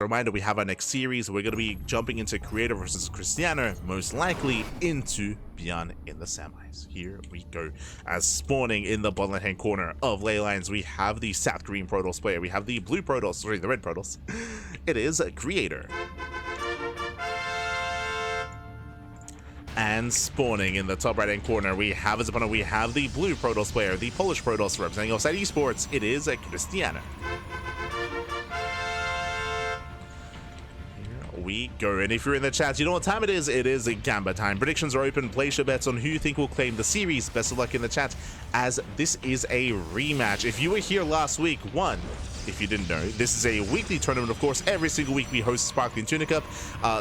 Reminder, we have our next series. We're going to be jumping into Creator versus Krystianer, most likely into Beyond in the semis. Here we go. As spawning in the bottom left-hand corner of Leylines, we have the South Green Protoss player. We have the Blue Protoss, sorry, the Red Protoss. It is Creator. And spawning in the top right-hand corner, we have as opponent, we have the Blue Protoss player, the Polish Protoss representing Offside Esports. It is Krystianer. We go, and if you're in the chat, you know what time it is. It is Gamba time. Predictions are open. Place your bets on who you think will claim the series. Best of luck in the chat, as this is a rematch. If you were here last week, if you didn't know, this is a weekly tournament. Of course, every single week we host Sparkling Tuna Cup.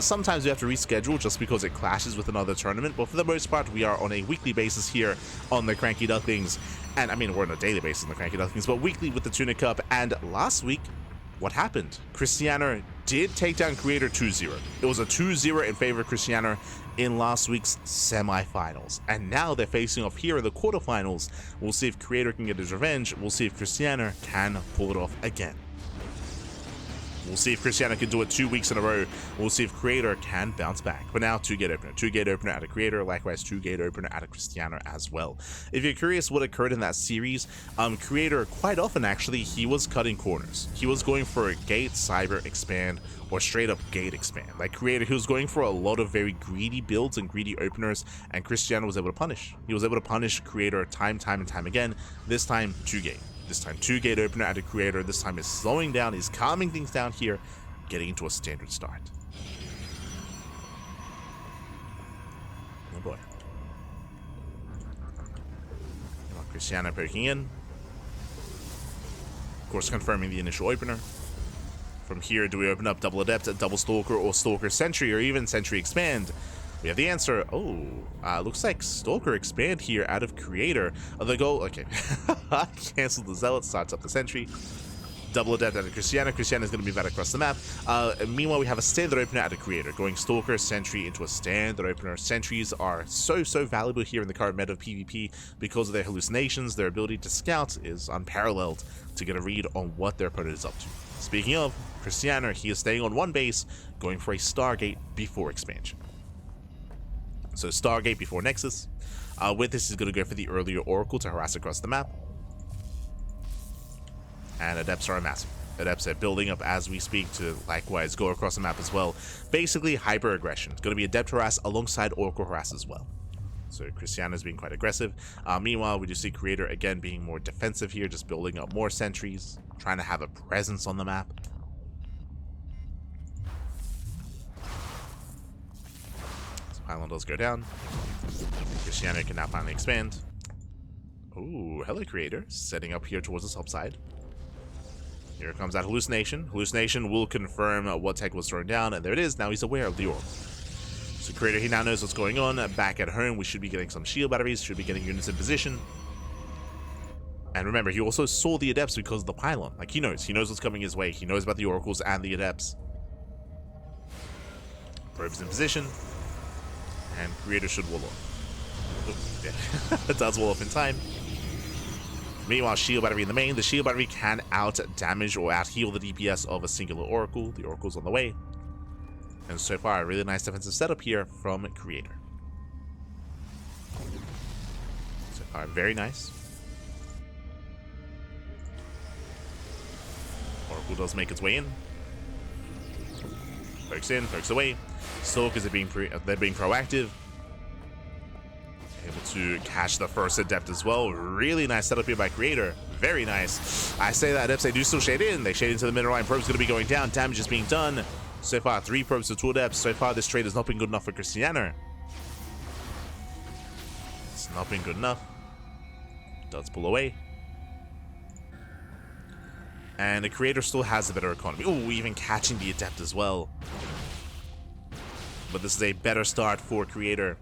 Sometimes we have to reschedule just because it clashes with another tournament, but for the most part, we are on a weekly basis here on the Cranky Ducklings. And I mean, we're on a daily basis on the Cranky Ducklings, but weekly with the Tuna Cup. And last week, what happened? Krystianer did take down Creator 2-0. It was a 2-0 in favor of Krystianer in last week's semifinals. And now they're facing off here in the quarterfinals. We'll see if Creator can get his revenge. We'll see if Krystianer can pull it off again. We'll see if Krystianer can do it 2 weeks in a row. We'll see if Creator can bounce back. But now, 2-gate opener. 2-gate opener out of Creator. Likewise, 2-gate opener out of Krystianer as well. If you're curious what occurred in that series, Creator, quite often actually, he was cutting corners. He was going for a gate, cyber, expand, or straight up gate expand. Like Creator, he was going for a lot of very greedy builds and greedy openers, and Krystianer was able to punish. He was able to punish Creator time and time again. This time, 2-gate. This time, 2-gate opener out of Creator. This time is slowing down, he's calming things down here, getting into a standard start. Oh boy. Krystianer poking in. Of course, confirming the initial opener. From here, do we open up double Adept, double Stalker, or Stalker Sentry, or even Sentry Expand? We have the answer. Oh, looks like Stalker Expand here out of Creator. The goal, okay. Cancel the Zealot, starts up the Sentry. Double Adept out of Krystianer. Krystianer is going to be back across the map. Meanwhile, we have a standard opener out of Creator, going Stalker Sentry into a standard opener. Sentries are so valuable here in the current meta of PvP because of their hallucinations. Their ability to scout is unparalleled to get a read on what their opponent is up to. Speaking of Krystianer, he is staying on one base, going for a Stargate before expansion. So Stargate before Nexus. With this, he's going to go for the earlier Oracle to harass across the map. And Adepts are massive. Adepts are building up as we speak to likewise go across the map as well. Basically, hyper aggression. It's going to be Adept harass alongside Oracle harass as well. So Krystianer is being quite aggressive. Meanwhile, we do see Creator again being more defensive here, just building up more sentries, trying to have a presence on the map. Pylon does go down. Krystianer can now finally expand. Ooh, hello Creator. Setting up here towards the top side. Here comes that hallucination. Hallucination will confirm what tech was thrown down, and there it is. Now he's aware of the Oracle. So Creator, he now knows what's going on. Back at home, we should be getting some shield batteries, should be getting units in position. And remember, he also saw the Adepts because of the Pylon. Like, he knows what's coming his way. He knows about the Oracles and the Adepts. Probes in position. And Creator should wall off. Ooh, yeah. It does wall off in time. Meanwhile, shield battery in the main. The shield battery can out-damage or out-heal the DPS of a singular Oracle. The Oracle's on the way. And so far, a really nice defensive setup here from Creator. So far, very nice. Oracle does make its way in. Pokes in, pokes away. Stalkers are being proactive. Able to catch the first Adept as well. Really nice setup here by Creator. Very nice. I say that Adepts, they do still shade in. They shade into the middle line. Probe's going to be going down. Damage is being done. So far, 3 probes to 2 Adepts. So far, this trade has not been good enough for Krystianer. It's not been good enough. Does pull away. And the Creator still has a better economy. Oh, even catching the Adept as well. But this is a better start for Creator.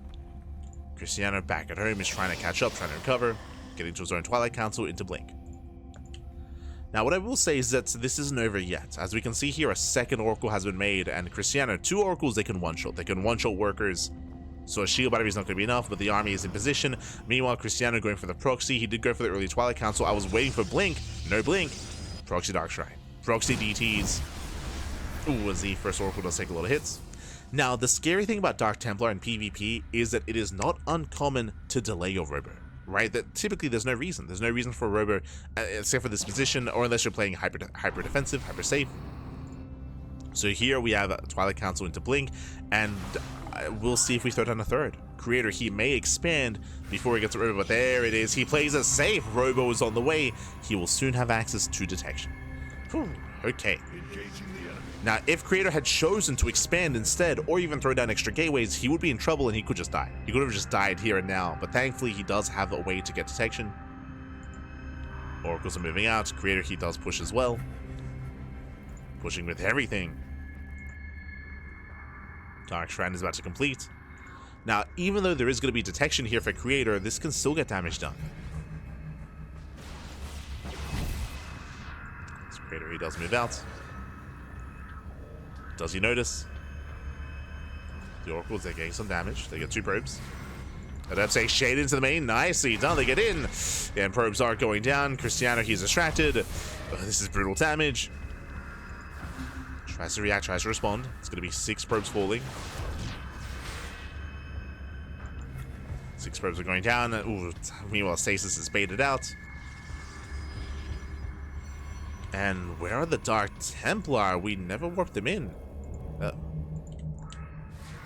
Krystianer back at home is trying to catch up, trying to recover, getting to his own Twilight Council into Blink. Now, what I will say is that this isn't over yet. As we can see here, a second Oracle has been made, and Krystianer, 2 Oracles they can one-shot. They can one-shot workers. So a shield battery is not going to be enough, but the army is in position. Meanwhile, Krystianer going for the proxy. He did go for the early Twilight Council. I was waiting for Blink. No Blink. Proxy Dark Shrine. Proxy DTs. Ooh, as the first Oracle does take a lot of hits. Now, the scary thing about Dark Templar in PvP is that it is not uncommon to delay your Robo, right? That typically there's no reason. There's no reason for a Robo, except for this position, or unless you're playing hyper defensive, hyper safe. So here we have Twilight Council into Blink, and we'll see if we throw down a third. Creator, he may expand before he gets a Robo, but there it is. He plays it safe. Robo is on the way. He will soon have access to detection. Whew, okay. Now, if Creator had chosen to expand instead, or even throw down extra gateways, he would be in trouble and he could just die. He could have just died here and now, but thankfully he does have a way to get detection. Oracles are moving out. Creator, he does push as well. Pushing with everything. Dark Shrine is about to complete. Now, even though there is going to be detection here for Creator, this can still get damage done. So Creator, he does move out. Does he notice? The Oracles, they're getting some damage. They get 2 probes. I'd have to say shade into the main. Nicely done. They get in. And probes are going down. Krystianer, he's distracted. This is brutal damage. Tries to react, tries to respond. It's going to be 6 probes falling. 6 probes are going down. Ooh, meanwhile, Stasis is baited out. And where are the Dark Templar? We never warped them in.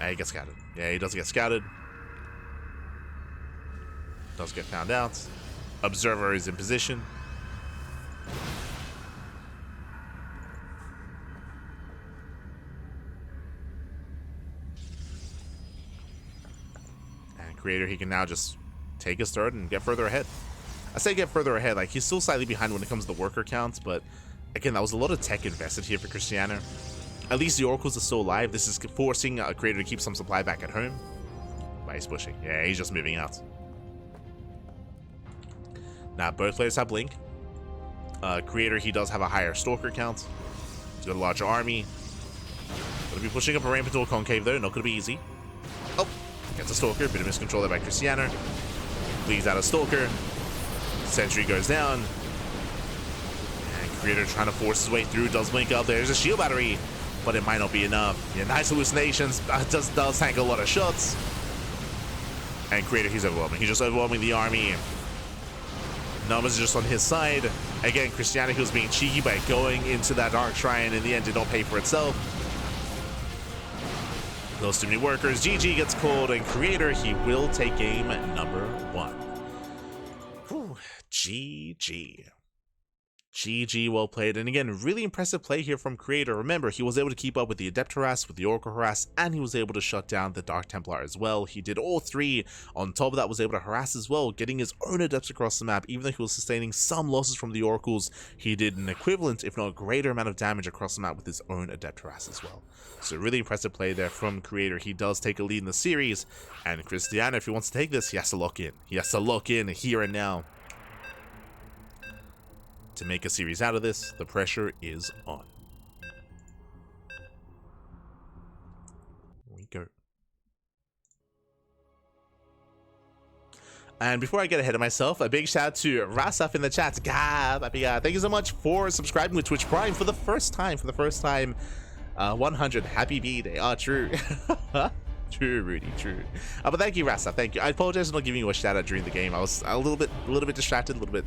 He gets scouted. Yeah, he does get scouted. Does get found out. Observer is in position. And Creator, he can now just take his third and get further ahead. I say get further ahead, like he's still slightly behind when it comes to the worker counts, but again, that was a lot of tech invested here for Krystianer. At least the Oracles are still alive. This is forcing a Creator to keep some supply back at home. But he's pushing. Yeah, he's just moving out. Now, both players have Blink. Creator, he does have a higher Stalker count. He's got a larger army. Gonna be pushing up a ramp into a concave, though. Not gonna be easy. Oh, gets a Stalker. Bit of miscontrol there by Krystianer. Bleeds out a Stalker. Sentry goes down. And Creator trying to force his way through. Does blink up. There's a shield battery, but it might not be enough. Yeah, nice hallucinations. Does tank a lot of shots. And Creator, he's overwhelming. He's just overwhelming the army. Numbers are just on his side. Again, Krystianer, he was being cheeky by going into that Dark Shrine. In the end, did not pay for itself. Those too many workers. GG gets called, and Creator, he will take game number 1. Whew, GG. GG, well played. And again, really impressive play here from Creator. Remember, he was able to keep up with the Adept harass, with the Oracle harass, and he was able to shut down the Dark Templar as well. He did all 3. On top of that, was able to harass as well, getting his own Adepts across the map. Even though he was sustaining some losses from the Oracles, he did an equivalent, if not a greater amount of damage across the map with his own Adept harass as well. So really impressive play there from Creator. He does take a lead in the series, and Krystianer, if he wants to take this, he has to lock in. He has to lock in here and now. To make a series out of this, the pressure is on. Here we go. And before I get ahead of myself, a big shout out to Rasaf in the chat. Thank you so much for subscribing with Twitch Prime for the first time. 100. Happy B-Day. Oh, true. True, Rudy, true. But thank you, Rasaf. Thank you. I apologize for not giving you a shout out during the game. I was a little bit distracted, a little bit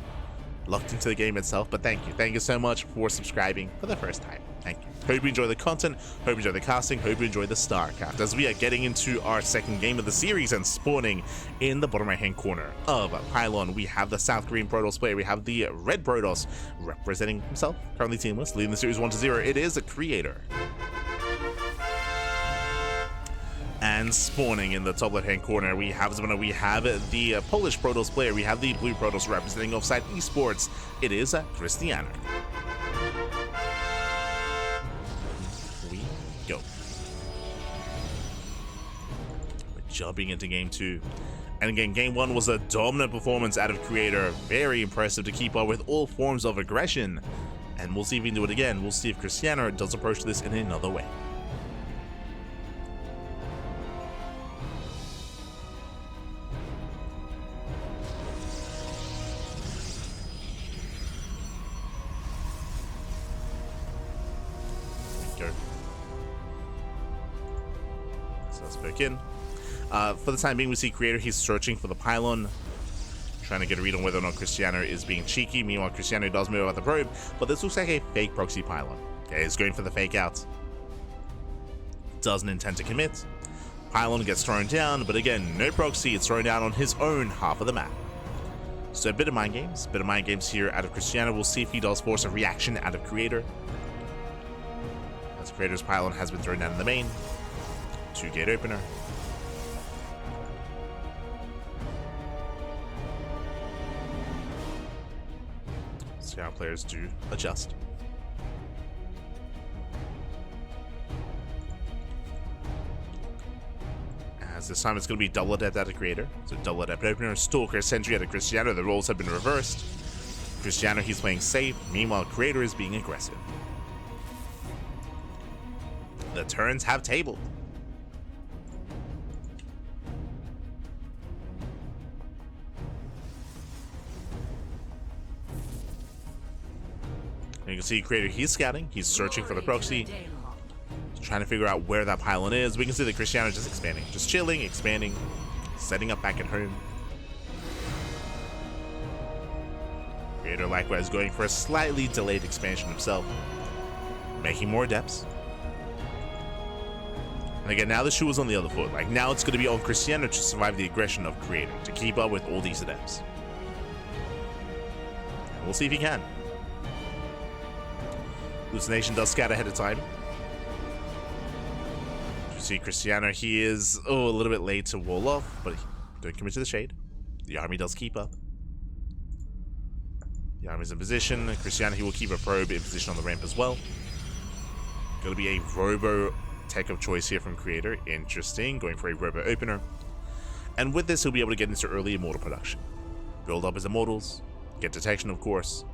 locked into the game itself, but thank you so much for subscribing for the first time. Thank you. Hope you enjoy the content, hope you enjoy the casting, hope you enjoy the StarCraft as we are getting into our second game of the series. And spawning in the bottom right hand corner of Pylon, we have the South Korean Protoss player. We have the Red Protoss representing himself, currently teamless, leading the series 1-0. It is a Creator. And spawning in the top left-hand corner, we have the Polish Protoss player. We have the Blue Protoss representing Offside Esports. It is Krystianer. We go. We're jumping into game 2. And again, game 1 was a dominant performance out of Creator. Very impressive to keep up with all forms of aggression. And we'll see if we can do it again. We'll see if Krystianer does approach this in another way. So let's poke in. For the time being, we see Creator. He's searching for the pylon, trying to get a read on whether or not Krystianer is being cheeky. Meanwhile, Krystianer does move out the probe, but this looks like a fake proxy pylon. Okay, he's going for the fake out. Doesn't intend to commit. Pylon gets thrown down, but again, no proxy. It's thrown down on his own half of the map. So a bit of mind games here out of Krystianer. We'll see if he does force a reaction out of Creator. As Creator's pylon has been thrown down in the main. 2-gate opener. See how players do adjust. As this time it's going to be double adept out of Creator. So double adept opener, Stalker, Sentry out of Krystianer. The roles have been reversed. Krystianer, he's playing safe. Meanwhile, Creator is being aggressive. The turns have tabled. You can see Creator, he's scouting, he's searching for the proxy, trying to figure out where that pylon is. We can see that Krystianer just expanding, just chilling, expanding, setting up back at home. Creator likewise going for a slightly delayed expansion himself, making more adepts. And again, now the shoe is on the other foot. Like, now it's going to be on Krystianer to survive the aggression of Creator, to keep up with all these adepts. And we'll see if he can. Hallucination does scout ahead of time. You see Krystianer, he is a little bit late to wall off, but don't commit to the shade. The army does keep up. The army's in position. Krystianer, he will keep a probe in position on the ramp as well. Going to be a robo tech of choice here from Creator. Interesting, going for a robo opener. And with this, he'll be able to get into early immortal production. Build up his immortals, get detection of course.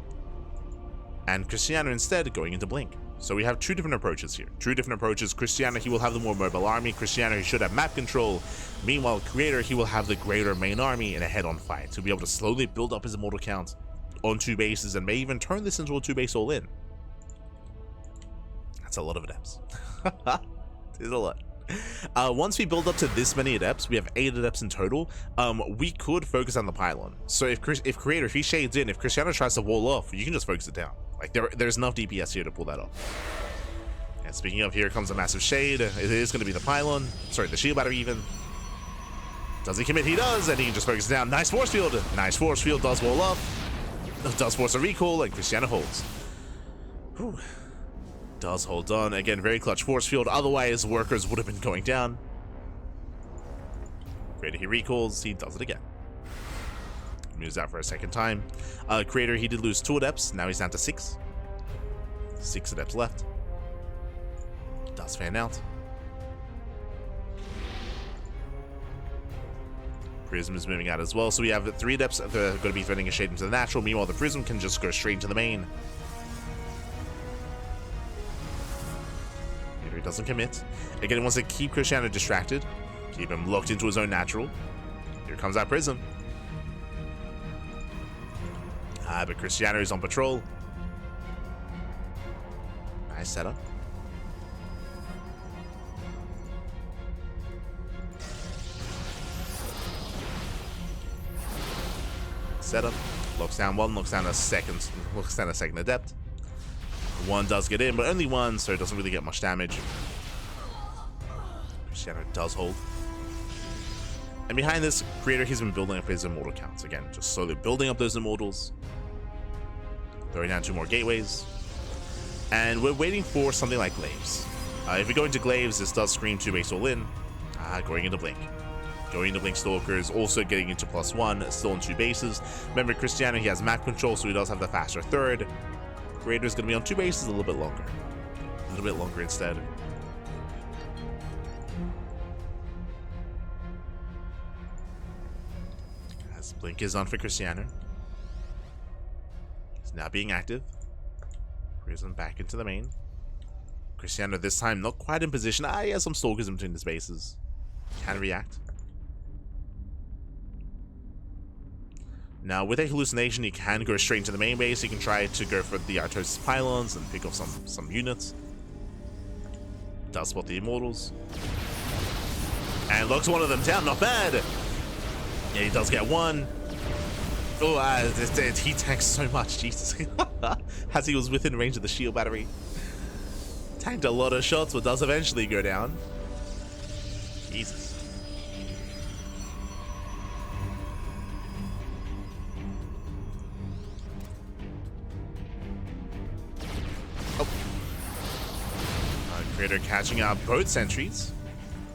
And Krystianer instead going into Blink. So we have two different approaches here. Two different approaches. Krystianer, he will have the more mobile army. Krystianer, he should have map control. Meanwhile, Creator, he will have the greater main army in a head-on fight. He'll be able to slowly build up his immortal count on 2 bases and may even turn this into a 2-base all-in. That's a lot of adepts. It's a lot. Once we build up to this many adepts, we have 8 adepts in total, we could focus on the pylon. So if Creator, if he shades in, if Krystianer tries to wall off, you can just focus it down. Like, there's enough DPS here to pull that off. And speaking of, here comes a massive shade. It is going to be the pylon. Sorry, the shield battery even. Does he commit? He does, and he can just focus it down. Nice force field. Nice force field. Does wall off. Does force a recall, and Krystianer holds. Whew. Does hold on. Again, very clutch force field. Otherwise, workers would have been going down. Creator, he recalls. He does it again. Moves out for a second time. Creator, he did lose 2 adepts. Now he's down to 6. 6 adepts left. Does fan out. Prism is moving out as well. So we have 3 adepts that are going to be threading a shade into the natural. Meanwhile, the Prism can just go straight into the main. He doesn't commit. Again, he wants to keep Krystianer distracted. Keep him locked into his own natural. Here comes that Prism. But Krystianer is on patrol. Nice setup. Setup. Locks down 1, locks down a second adept. 1 does get in, but only 1, so it doesn't really get much damage. Krystianer does hold. And behind this, Creator, he's been building up his immortal counts. Again, just slowly building up those immortals. Throwing down 2 more gateways. And we're waiting for something like Glaives. If we go into Glaives, this does scream 2-base all-in. Going into Blink. Going into Blink Stalkers, also getting into +1, still on 2 bases. Remember, Krystianer, he has map control, so he does have the faster third. Creator's going to be on 2 bases a little bit longer. A little bit longer instead. As Blink is on for Krystianer. He's now being active. Prism back into the main. Krystianer this time not quite in position. He has some Stalkers in between the spaces. Can react. Now, with a hallucination, he can go straight into the main base. He can try to go for the Artosis pylons and pick off some units. Does spot the immortals. And locks one of them down, not bad. Yeah, he does get one. Oh, he tanks so much, Jesus. As he was within range of the shield battery. Tanked a lot of shots, but does eventually go down. Jesus. Oh. Creator catching up both sentries.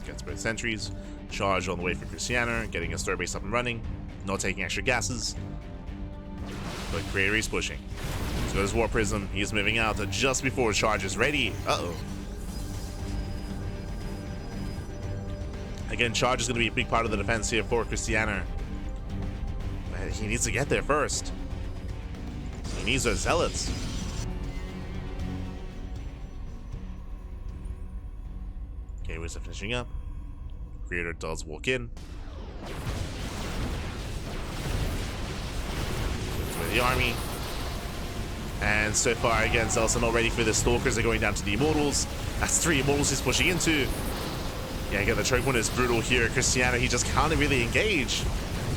Gets both sentries. Charge on the way for Krystianer, getting his third base up and running. Not taking extra gases. But Creator is pushing. So there's War Prism. He's moving out just before Charge is ready. Uh-oh. Again, Charge is going to be a big part of the defense here for Krystianer. But he needs to get there first. He needs those Zealots. Okay, we're finishing up. Creator does walk in. The army. And so far, again, Zealous not ready for the Stalkers. They're going down to the Immortals. That's 3 Immortals he's pushing into. Yeah, again, the choke point is brutal here. Krystianer, he just can't really engage.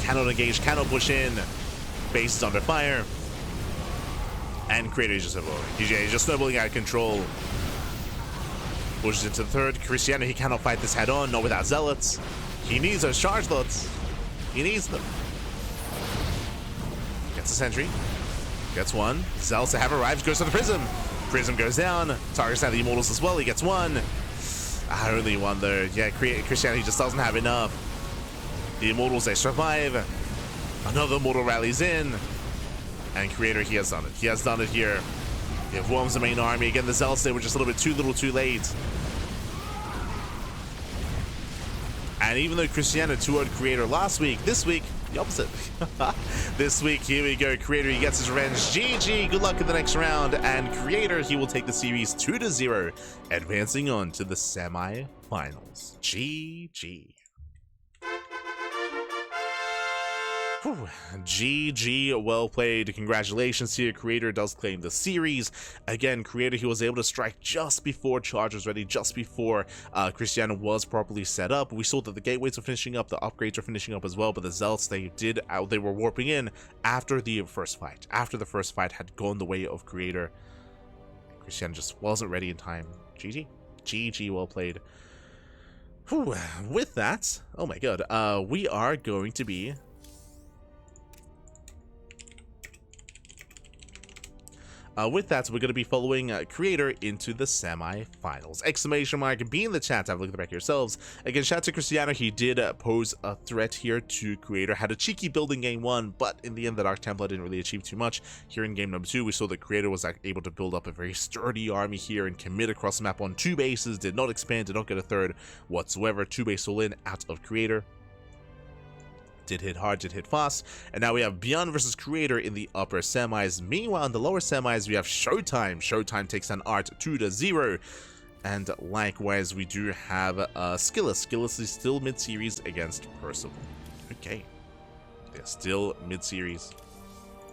Cannot engage, cannot push in. Base is under fire. And Creator is just overwhelming. He's just snowballing out of control. Pushes into the third. Krystianer, he cannot fight this head on, not without Zealots. He needs those charge lots. He needs them. Gets a sentry. Gets one. Zealots have arrived, goes to the Prism. Prism goes down. Targets now the Immortals as well. He gets one. Only one though. Yeah, Krystianer, he just doesn't have enough. The Immortals, they survive. Another Immortal rallies in. And Creator, he has done it. He has done it here. He overwhelms the main army. Again, the Zealots, they were just a little bit too little too late. And even though Krystianer 2-0'd Creator last week, this week, the opposite. This week, here we go. Creator, he gets his revenge. GG, good luck in the next round. And Creator, he will take the series 2-0, advancing on to the semi-finals. GG. Whew. GG, well played. Congratulations here. Creator does claim the series. Again, Creator, he was able to strike just before Charge was ready, just before Krystianer was properly set up. We saw that the gateways were finishing up, the upgrades were finishing up as well, but the Zealots, they were warping in after the first fight. After the first fight had gone the way of Creator, Krystianer just wasn't ready in time. GG. GG, well played. Whew. With that, oh my god, we are going to be with that, we're going to be following Creator into the semi-finals. Exclamation mark, be in the chat, have a look at the back yourselves. Again, shout out to Krystianer, he did pose a threat here to Creator. Had a cheeky build in game 1, but in the end, the Dark Templar didn't really achieve too much. Here in game number 2, we saw that Creator was able to build up a very sturdy army here and commit across the map on 2 bases, did not expand, did not get a third whatsoever. 2 base all in out of Creator. Did hit hard, did hit fast, and now we have Beyond versus Creator in the upper semis. Meanwhile, in the lower semis, we have Showtime. Showtime takes an Art 2-0, and likewise, we do have Skillus. Skillus is still mid-series against Percival. Okay, they're still mid-series.